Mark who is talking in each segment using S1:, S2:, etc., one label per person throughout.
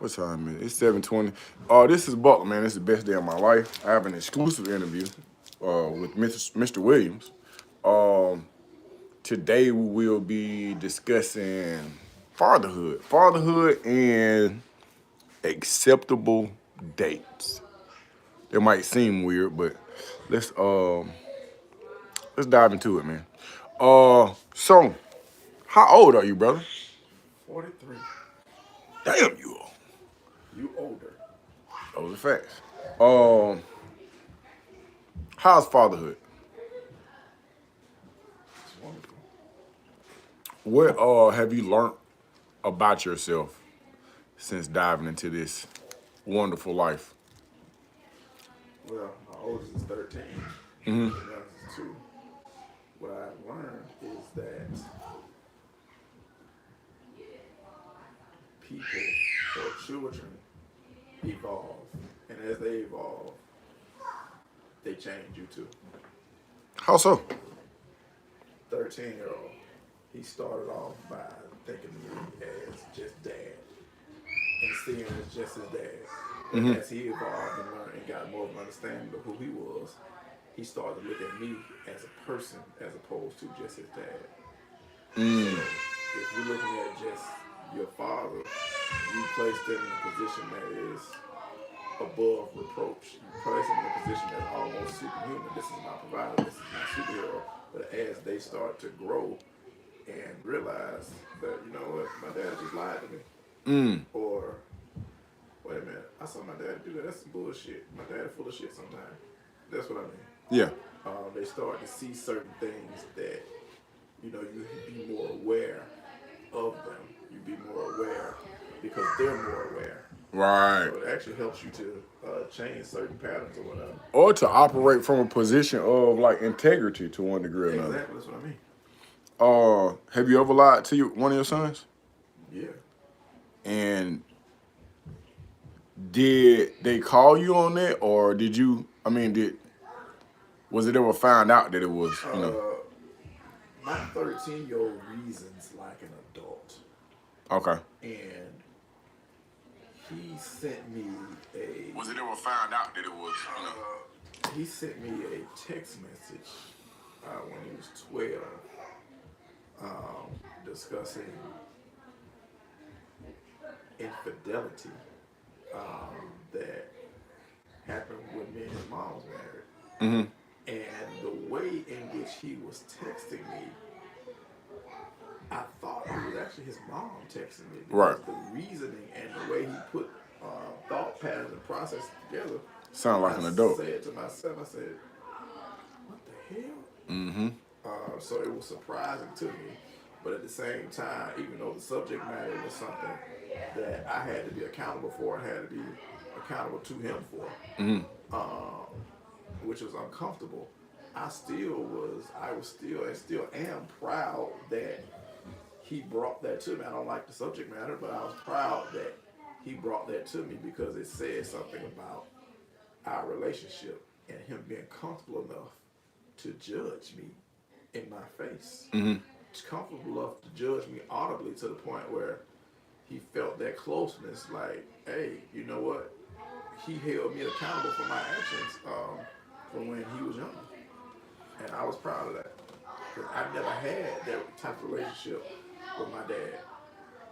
S1: What time is it? It's 7:20. This is Buck, man. This is the best day of my life. I have an exclusive interview with Mr. Williams. Um, Today we will be discussing fatherhood, and acceptable dates. It might seem weird, but let's um let's dive into it, man. So how old are you, brother?
S2: 43.
S1: Damn, you old.
S2: You older.
S1: Those are facts. Um, how's fatherhood?
S2: It's wonderful.
S1: What have you learned about yourself since diving into this wonderful life?
S2: Well, my oldest is 13.
S1: Mm-hmm.
S2: The youngest is 2. What I've learned is that people or children evolve. And as they evolve, they change you too.
S1: How so?
S2: 13-year-old, he started off by thinking of me as just dad and seeing him as just his dad. But
S1: Mm-hmm.
S2: as he evolved and learned and got more of an understanding of who he was, he started to look at me as a person as opposed to just his dad. So
S1: Mm.
S2: if you're looking at just your father, you place them in a position that is above reproach. You place them in a position that's almost superhuman. This is my provider, this is my superhero. But as they start to grow and realize that, you know what, my dad just lied to me.
S1: Mm.
S2: Or, wait a minute, I saw my dad do that. That's some bullshit. My dad full of shit sometimes. That's what I mean.
S1: Yeah.
S2: They start to see certain things that, you know, you be more aware of them. You be more aware because they're more aware.
S1: Right.
S2: So it actually helps you to change certain patterns or whatever.
S1: Or to operate from a position of like integrity to one degree or another.
S2: Exactly, that's what I mean.
S1: Have you ever lied to one of your sons?
S2: Yeah.
S1: And did they call you on that, or did you? I mean, did was it ever found out that it was?
S2: My 13-year-old reasons like an adult.
S1: Okay.
S2: And he sent me a
S1: Was it ever found out that it was?
S2: he sent me a text message when he was 12 discussing infidelity that happened when me and his mom was married.
S1: Mm-hmm.
S2: And the way in which he was texting me, I thought it was actually his mom texting me
S1: Right.
S2: because the reasoning and the way he put thought patterns and process together.
S1: Sound like
S2: I
S1: an adult.
S2: said to myself, I said, what the hell?
S1: Mm-hmm.
S2: So it was surprising to me. But at the same time, even though the subject matter was something that I had to be accountable for and had to be accountable to him for,
S1: Mm-hmm.
S2: which was uncomfortable, I was still and still am proud that he brought that to me. I don't like the subject matter, but I was proud that he brought that to me because it said something about our relationship and him being comfortable enough to judge me in my face.
S1: Mm-hmm.
S2: He's comfortable enough to judge me audibly to the point where he felt that closeness, like, hey, you know what? He held me accountable for my actions from when he was younger. And I was proud of that. Because I never had that type of relationship with my dad.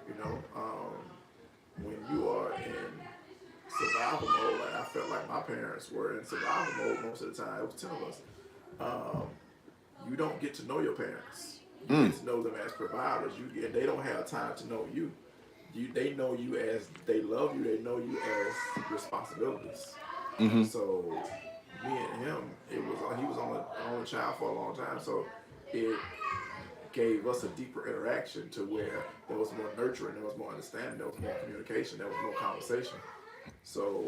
S2: You know, when you are in survival mode, like I felt like my parents were in survival mode most of the time. It was 10 of us. You don't get to know your parents. You
S1: Mm.
S2: get to know them as providers. And they don't have time to know you. They know you as they love you. They know you as responsibilities.
S1: Mm-hmm.
S2: So me and him, he was only child for a long time. So it gave us a deeper interaction to where there was more nurturing, there was more understanding, there was more communication, there was more conversation. So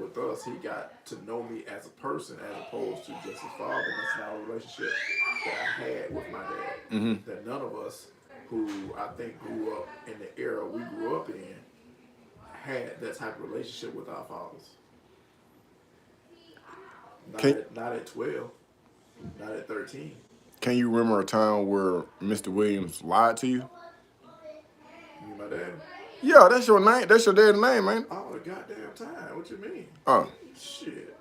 S2: with us, he got to know me as a person as opposed to just his father. And that's not a relationship that I had with my dad.
S1: Mm-hmm.
S2: That none of us who I think grew up in the era we grew up in had that type of relationship with our fathers.
S1: Can
S2: Not at 12, not at 13.
S1: Can you remember a time where Mr. Williams lied to you?
S2: You mean my dad?
S1: Yeah, that's your name. That's your dad's name, ain't it?
S2: All the goddamn time. What you mean?
S1: Oh,
S2: Shit.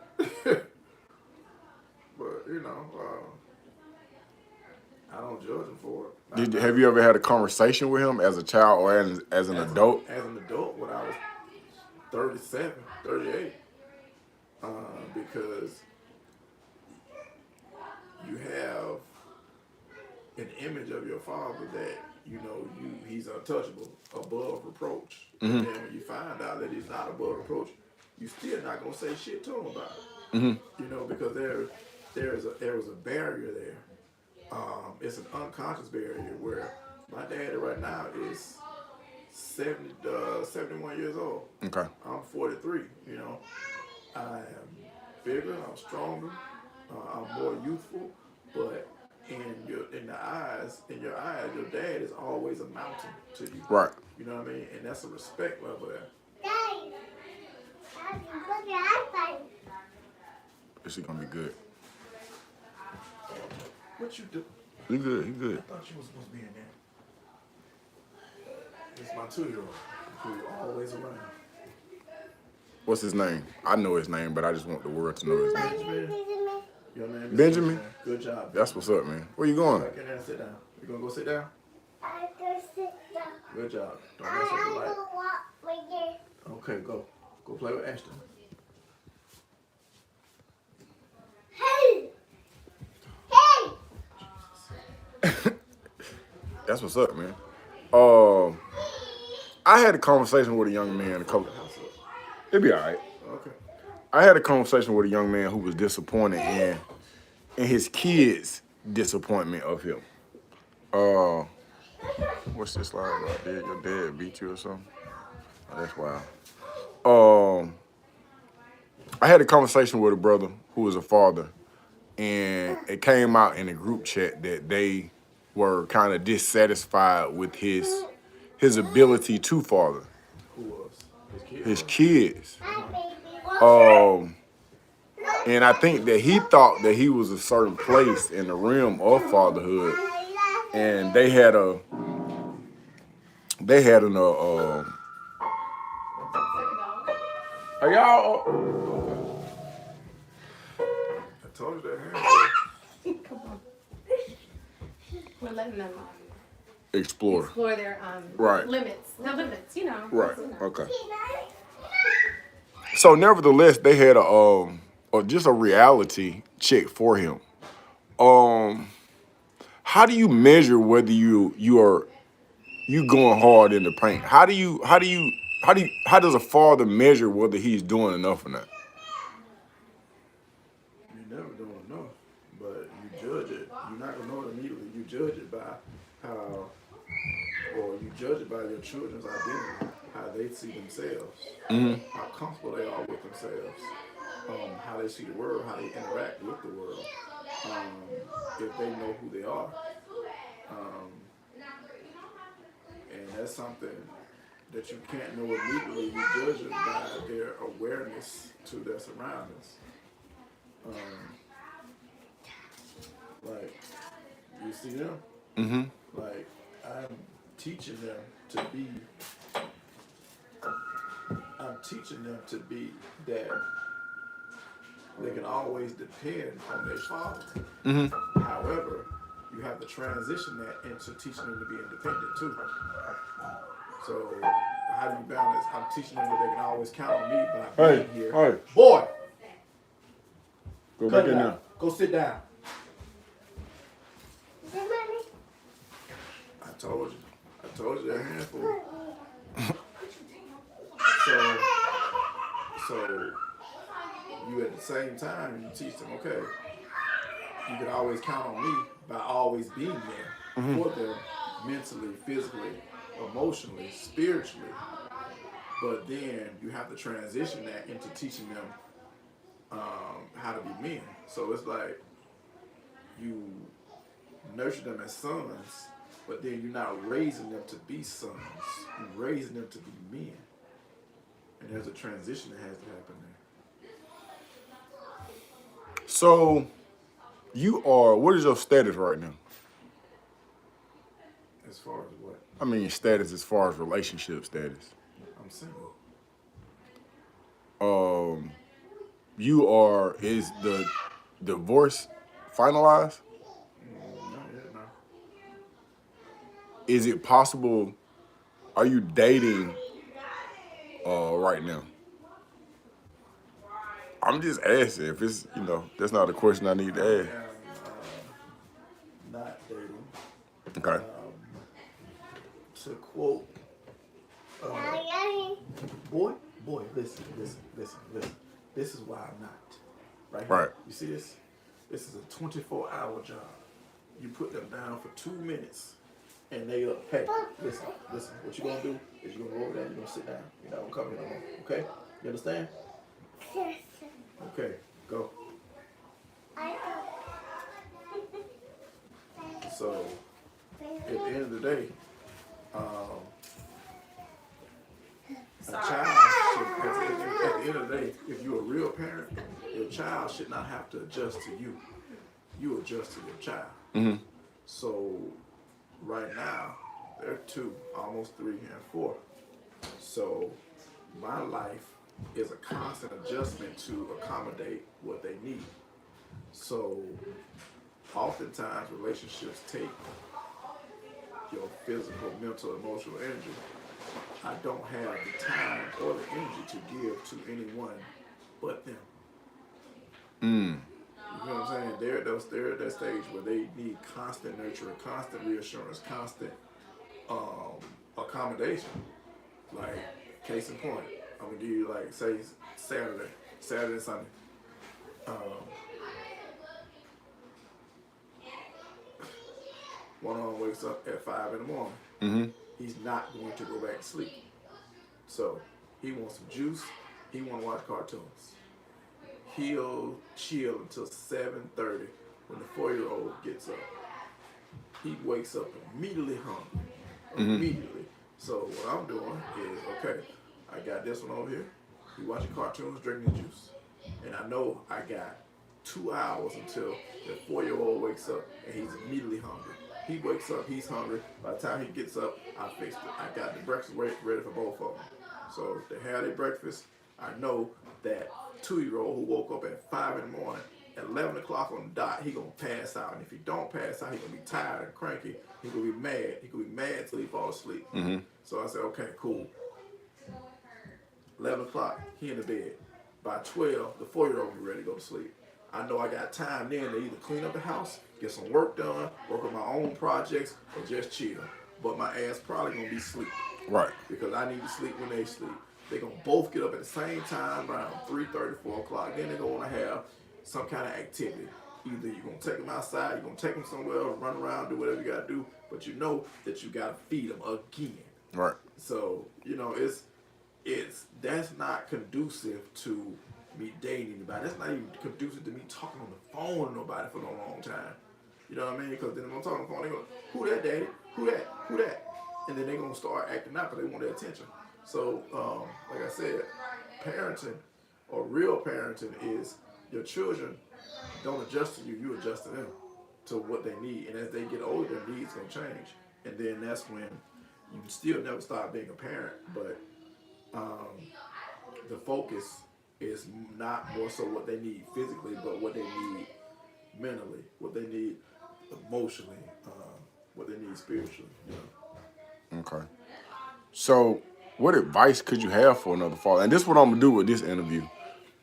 S2: But I don't judge him for it.
S1: have you ever had a conversation with him as a child or as an adult?
S2: As an adult when I was 37, 38, because you have an image of your father that he's untouchable, above reproach.
S1: Mm-hmm.
S2: And then when you find out that he's not above reproach, you still not gonna say shit to him about it.
S1: Mm-hmm.
S2: Because there was a barrier there. It's an unconscious barrier where my dad right now is 71 years old.
S1: Okay.
S2: I'm 43. I am bigger. I'm stronger. I'm more youthful. But in your eyes, your dad is always a mountain to you.
S1: Right.
S2: You know what I mean? And that's a respect level there.
S1: This is gonna be good.
S2: What you do?
S1: He good. He good.
S2: I thought you was supposed to be in there. It's my 2-year-old who's always around.
S1: What's his name? I know his name, but I just want the world to know his name.
S2: Benjamin. Your name is
S1: Benjamin?
S2: Good job.
S1: That's what's up, man. Where you going?
S2: Back in there and sit down. You gonna go sit down?
S3: I go sit down.
S2: Good job. Don't mess up the light.
S3: I walk with you.
S2: Okay, go. Go play with Ashton.
S3: Hey! Hey!
S1: That's what's up, man. I had a conversation with a young man It'd be all right.
S2: Okay.
S1: I had a conversation with a young man who was disappointed in his kids' disappointment of him. What's this line about? Your dad beat you or something? Oh, that's wild. I had a conversation with a brother who was a father, and it came out in a group chat that they were kind of dissatisfied with his ability to father.
S2: Who was?
S1: His kids. And I think that he thought that he was a certain place in the realm of fatherhood, and they had an are y'all
S2: I told you that.
S4: Come on. We're letting them
S1: explore
S4: their
S1: right
S4: limits. No limits,
S1: right okay. So nevertheless, they had just a reality check for him. How do you measure whether you going hard in the paint? How does a father measure whether he's doing enough or not?
S2: You never doing enough, but you judge it. You're not gonna know it immediately. You judge it by you judge it by your children's identity, how they see themselves, how comfortable they are with themselves, how they see the world, how they interact with the world, if they know who they are. And that's something that you can't know immediately. You judge it by their awareness to their surroundings. Like, you see them?
S1: Mm-hmm.
S2: Like, I'm teaching them to be that they can always depend on their father.
S1: Mm-hmm.
S2: However, you have to transition that into teaching them to be independent too. So how do you balance? I'm teaching them that they can always count on me by being here.
S1: Hey.
S2: Boy,
S1: Go back in there.
S2: Go sit down.
S3: Is it money?
S2: I told you a handful. So you at the same time you teach them, okay, you can always count on me by always being there for them mentally, physically, emotionally, spiritually. But then you have to transition that into teaching them how to be men. So it's like you nurture them as sons, but then you're not raising them to be sons. You're raising them to be men. And there's a transition that has to happen there.
S1: So what is your status right now?
S2: As far as what?
S1: I mean, status as far as relationship status.
S2: I'm single.
S1: Um, is the divorce finalized?
S2: Not yet, no.
S1: Is it possible? Are you dating right now? I'm just asking if it's, that's not a question I need
S2: I
S1: to ask.
S2: am not dating.
S1: Okay.
S2: To quote, uh, boy, listen. This is why I'm not. Right here.
S1: Right.
S2: You see this? This is a 24-hour job. You put them down for 2 minutes, and they up. Hey, listen. What you gonna do is you gonna go over there. You gonna sit down. You're not gonna come here no more. Okay? You understand? Okay. Go. So at the end of the day, a child should, at the end of the day, if you're a real parent, your child should not have to adjust to you. You adjust to your child.
S1: Mm-hmm.
S2: So right now, they're 2, almost 3 and 4. So my life is a constant adjustment to accommodate what they need. So oftentimes relationships take your physical, mental, emotional energy. I don't have the time or the energy to give to anyone but them.
S1: Mm.
S2: You know what I'm saying? They're at that stage where they need constant nurturing, constant reassurance, constant accommodation. Like, case in point, I'm gonna give you like say Saturday and Sunday. One of them wakes up at 5 in the morning.
S1: Mm-hmm.
S2: He's not going to go back to sleep. So he wants some juice. He want to watch cartoons. He'll chill until 7:30 when the 4-year-old gets up. He wakes up immediately hungry. Immediately. So what I'm doing is, okay, I got this one over here. He watching cartoons, drinking juice. And I know I got 2 hours until the 4-year-old wakes up and he's immediately hungry. He wakes up, he's hungry. By the time he gets up, I fixed it. I got the breakfast ready for both of them. So if they have their breakfast, I know that 2-year-old who woke up at 5 in the morning, at 11 o'clock on the dot, he gonna pass out. And if he don't pass out, he gonna be tired and cranky. He gonna be mad. He gonna be mad till he falls asleep.
S1: Mm-hmm.
S2: So I said, okay, cool. 11 o'clock, he in the bed. By 12, the 4-year-old be ready to go to sleep. I know I got time then to either clean up the house, get some work done, work on my own projects, or just chill. But my ass probably gonna be asleep.
S1: Right.
S2: Because I need to sleep when they sleep. They're gonna both get up at the same time around 3:30, 4 o'clock. Then they're gonna have some kind of activity. Either you're gonna take them outside, you're gonna take them somewhere, run around, do whatever you gotta do, but you know that you gotta feed them again.
S1: Right.
S2: So, that's not conducive to me dating anybody. That's not even conducive to me talking on the phone with nobody for no long time. You know what I mean? Because then when I'm talking on the phone, they go, who that, daddy? Who that? Who that? And then they're going to start acting out because they want their attention. So, like I said, parenting or real parenting is your children don't adjust to you, you adjust to them, to what they need. And as they get older, their needs going to change. And then that's when you still never stop being a parent, but the focus is not more so what they need physically, but what they need mentally, what they need emotionally, what they need spiritually.
S1: Okay. So, what advice could you have for another father? And this is what I'm gonna do with this interview.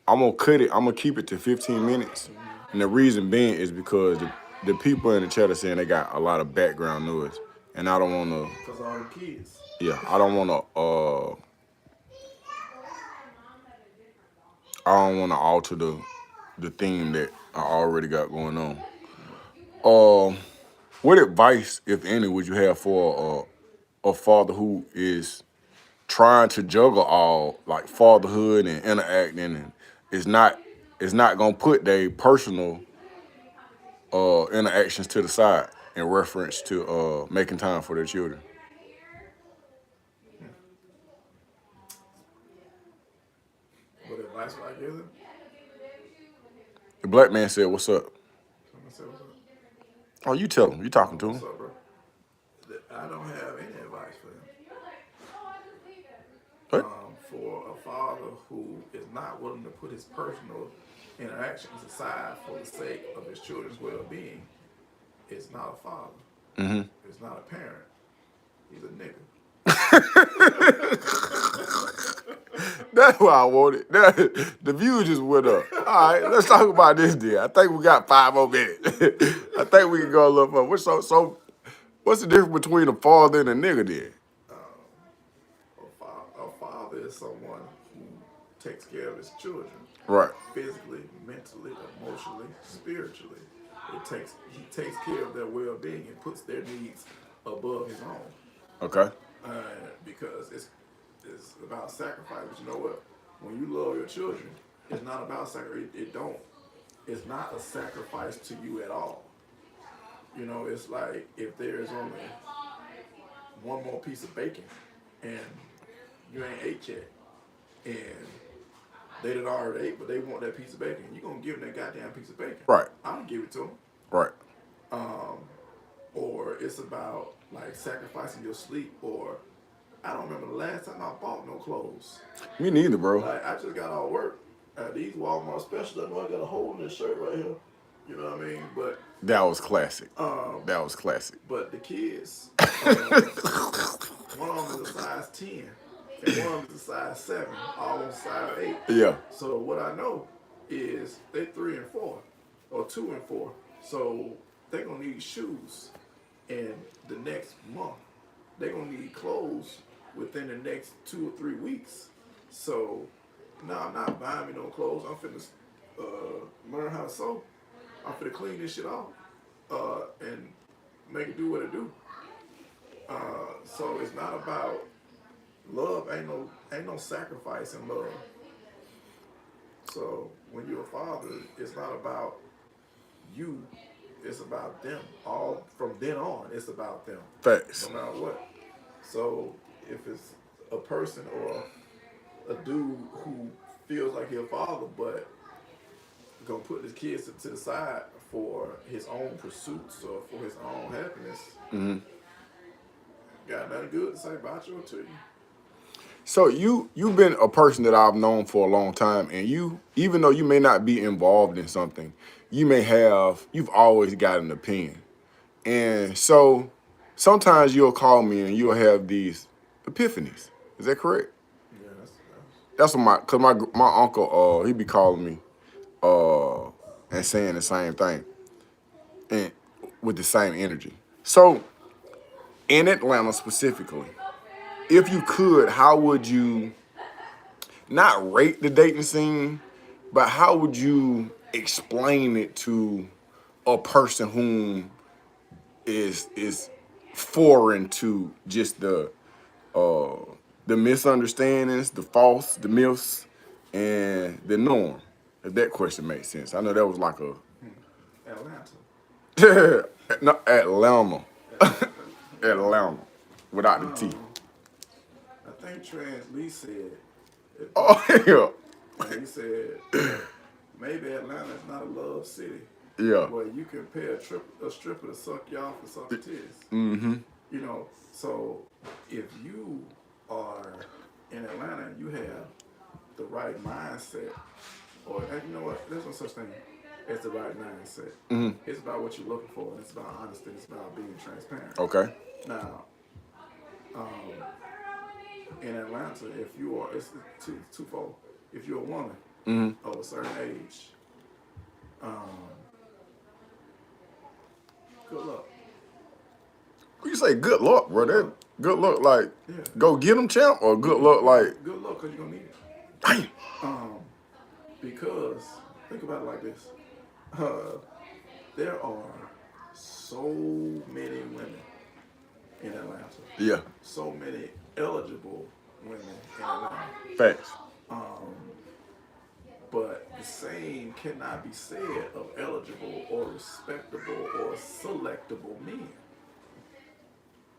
S1: I'm gonna cut it. I'm gonna keep it to 15 minutes, and the reason being is because the people in the chat are saying they got a lot of background noise, and I don't want to.
S2: Because all the kids.
S1: Yeah, I don't want to. I don't want to alter the theme that I already got going on. What advice, if any, would you have for a father who is trying to juggle all like fatherhood and interacting, and is not gonna put their personal interactions to the side in reference to making time for their children?
S2: What advice would I give them?
S1: The black man said, "What's up?"
S2: Someone said, what's up?
S1: Oh, you tell him. You talking to him?
S2: What's up, bro? I don't have any advice. father who is not willing to put his personal interactions aside for the sake of his children's well-being is not a father.
S1: Mm-hmm.
S2: It's not a parent. He's a nigga.
S1: That's what I wanted. The view just went up. All right, let's talk about this then. I think we got 5 more minutes. I think we can go a little further. So what's the difference between a father and a nigga then?
S2: A father is someone who takes care of his children.
S1: Right.
S2: Physically, mentally, emotionally, spiritually. He takes care of their well-being and puts their needs above his own.
S1: Okay.
S2: Because it's about sacrifice. But you know what? When you love your children, it's not about sacrifice. It's not a sacrifice to you at all. You know, it's like if there is only one more piece of bacon and you ain't ate yet, and they done already ate, but they want that piece of bacon, you're going to give them that goddamn piece of bacon.
S1: Right.
S2: I'm going to give it to them.
S1: Right.
S2: Or it's about like sacrificing your sleep, or I don't remember the last time I bought no clothes.
S1: Me neither, bro.
S2: Like, I just got out of work. These Walmart specials, I know I got a hole in this shirt right here. You know what I mean? But
S1: That was classic. That was classic.
S2: but the kids, one of them is a size 10, and one of them is a size 7, almost size 8.
S1: Yeah.
S2: So what I know is they 3 and 4, or 2 and 4. So they're gonna need shoes in the next month. They're gonna need clothes within the next 2 or 3 weeks. So no, I'm not buying me no clothes. I'm finna learn how to sew. I'm finna clean this shit off and make it do what it do. So it's not about love. Ain't no sacrifice in love. So when you're a father, it's not about you. It's about them. All from then on, it's about them.
S1: Facts.
S2: No matter what. So if it's a person or a dude who feels like he's a father, but gonna put his kids to the side for his own pursuits or for his own happiness, got nothing good to say about you or to you.
S1: So you've been a person that I've known for a long time, and you, even though you may not be involved in something, you've always got an opinion. And so sometimes you'll call me and you'll have these epiphanies. Is that correct?
S2: Yeah,
S1: That's what cause my uncle, he be calling me, and saying the same thing, and with the same energy. So in Atlanta specifically, if you could, how would you not rate the dating scene, but how would you explain it to a person whom is foreign to just the misunderstandings, the myths, and the norm? If that question makes sense. I know that was like a
S2: Atlanta.
S1: no, Atlanta. Atlanta. Without the T.
S2: I think Trans Lee said,
S1: Oh yeah.
S2: he said, maybe Atlanta is not a love city.
S1: Yeah.
S2: Where you can pay a stripper to suck you off and suck your titties.
S1: Mm-hmm.
S2: You know, so if you are in Atlanta and you have the right mindset, or you know what, there's no such thing as the right mindset.
S1: Mm-hmm.
S2: It's about what you're looking for, and it's about honesty, it's about being transparent.
S1: Okay.
S2: Now, in Atlanta, if you are, it's twofold. If you're a woman of a certain age, good luck.
S1: You say good luck, bro. That good luck, like
S2: Yeah.
S1: go get them, champ, or good luck, like
S2: Good luck, because you're going to need it.
S1: damn.
S2: Because, think about it like this. There are so many women in Atlanta.
S1: Yeah.
S2: So many eligible women in Atlanta.
S1: Facts.
S2: But the same cannot be said of eligible or respectable or selectable men.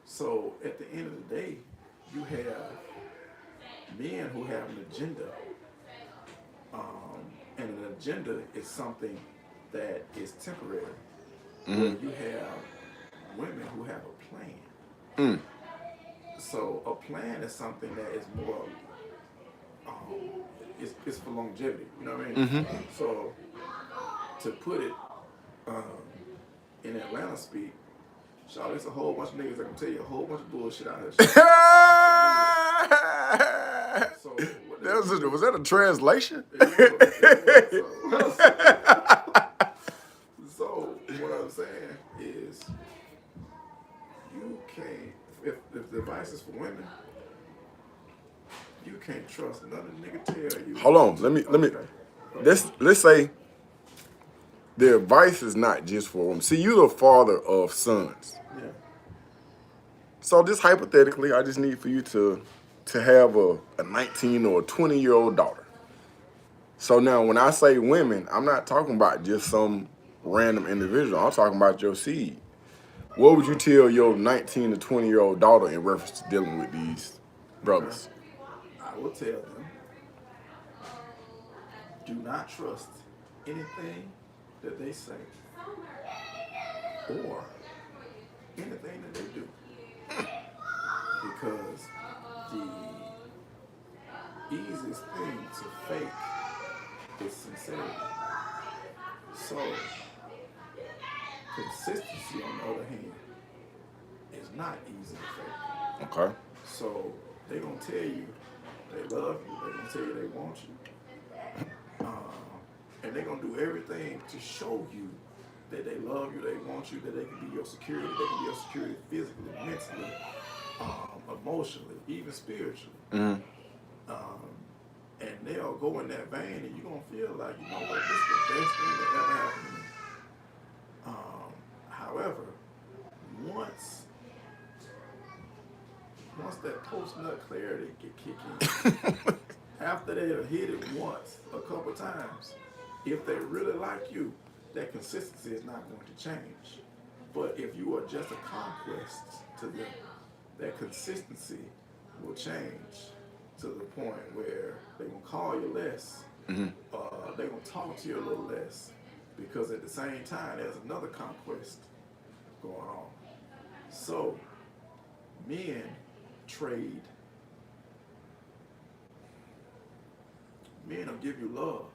S2: So at the end of the day, you have men who have an agenda. And an agenda is something that is temporary. Where you have women who have a plan. So a plan is something that is more it's for longevity. You know what I mean? So to put it in Atlanta speak, Shaw, there's a whole bunch of niggas that can tell you a whole bunch of bullshit out here. So what they gonna do?
S1: Was that a translation?
S2: It was. So what I'm saying is, you can't. If the advice is for women, you can't trust none of the nigga tell you.
S1: Hold on, let me. Let's say the advice is not just for women. See, you're the father of sons.
S2: Yeah.
S1: So just hypothetically, I just need for you to have a 19 or a 20-year-old daughter. So now when I say women, I'm not talking about just some random individual. I'm talking about your seed. What would you tell your 19 to 20-year-old daughter in reference to dealing with these brothers?
S2: I will tell them, do not trust anything that they say or anything that they do. Because the easiest thing to fake is sincerity. So, consistency, on the other hand, is not easy to fake.
S1: Okay.
S2: So, they're going to tell you they love you, they're going to tell you they want you. And they're going to do everything to show you that they love you, they want you, that they can be your security, they can be your security physically, mentally, emotionally, even spiritually.
S1: Mm-hmm.
S2: And they'll go in that vein, and you're going to feel like, you know what, this is the best thing that ever happened to me. However, once that post-nut clarity get kick in, after they have hit it once, a couple times, if they really like you, that consistency is not going to change. But if you are just a conquest to them, that consistency will change to the point where they're going to call you less.
S1: Mm-hmm.
S2: They're going to talk to you a little less. Because at the same time, there's another conquest going on. So, men trade. Men will give you love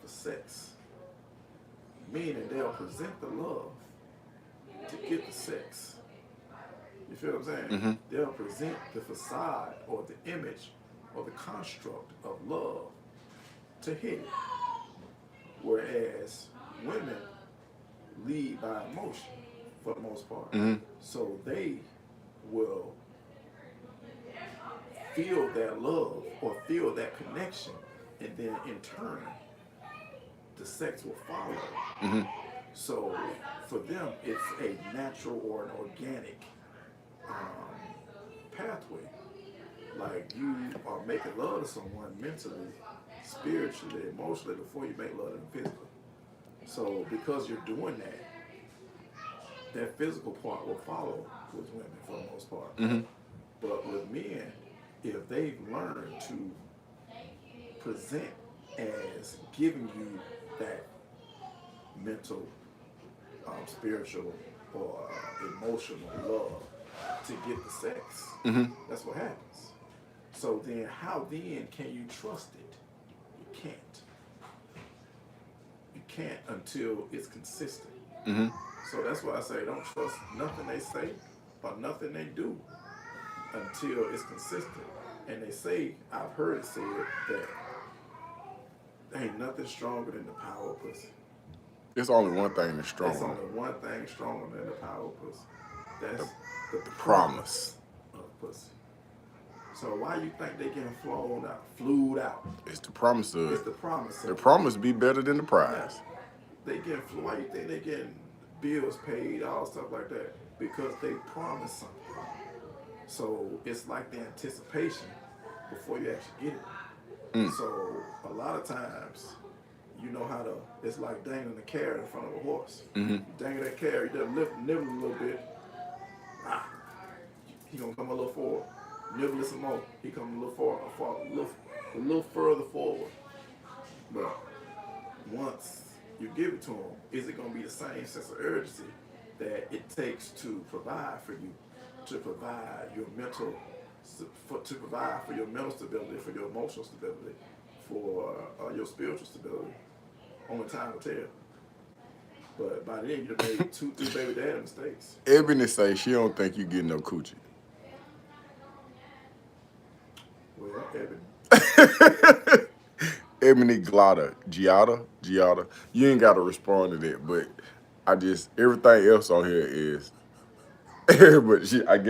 S2: for sex. Meaning they'll present the love to get the sex. You feel what I'm saying?
S1: Mm-hmm.
S2: They'll present the facade or the image or the construct of love to hit it. Whereas women lead by emotion for the most part.
S1: Mm-hmm.
S2: So they will feel that love or feel that connection, and then in turn, the sex will follow.
S1: Mm-hmm.
S2: So for them, it's a natural or an organic pathway. Like, you are making love to someone mentally, spiritually, emotionally before you make love to them physically. So because you're doing that, that physical part will follow with women for the most part.
S1: Mm-hmm.
S2: But with men, if they've learned to present as giving you that mental, spiritual, or emotional love to get the sex,
S1: Mm-hmm.
S2: that's what happens. So then how then can you trust it? You can't. You can't until it's consistent.
S1: Mm-hmm.
S2: So that's why I say don't trust nothing they say or nothing they do until it's consistent. And they say, I've heard it said that ain't nothing stronger than the power of pussy.
S1: There's only one thing that's strong.
S2: There's only one thing stronger than the power of pussy. That's the
S1: promise
S2: of pussy. So why you think they getting flued out?
S1: It's the promise of
S2: It's the promise.
S1: the promise be better than the prize.
S2: They getting flued. Why you think they getting bills paid, all stuff like that? Because they promise something. So it's like the anticipation before you actually get it. So a lot of times, you know how it's like dangling a carrot in front of a horse.
S1: Mm-hmm.
S2: You dangle that carrot, you just nibble a little bit. He gonna come a little forward. Nibble it some more. He come a little further forward. But once you give it to him, is it gonna be the same sense of urgency that it takes to provide for you, to provide your mental to provide for your mental stability, for your emotional stability, for your spiritual stability. Only time will tell. But by then, you done made 2, 3 baby daddy mistakes.
S1: Ebony say she don't think you getting no coochie.
S2: Well, Ebony.
S1: Ebony Giada. You ain't gotta respond to that, but everything else on here is but I guess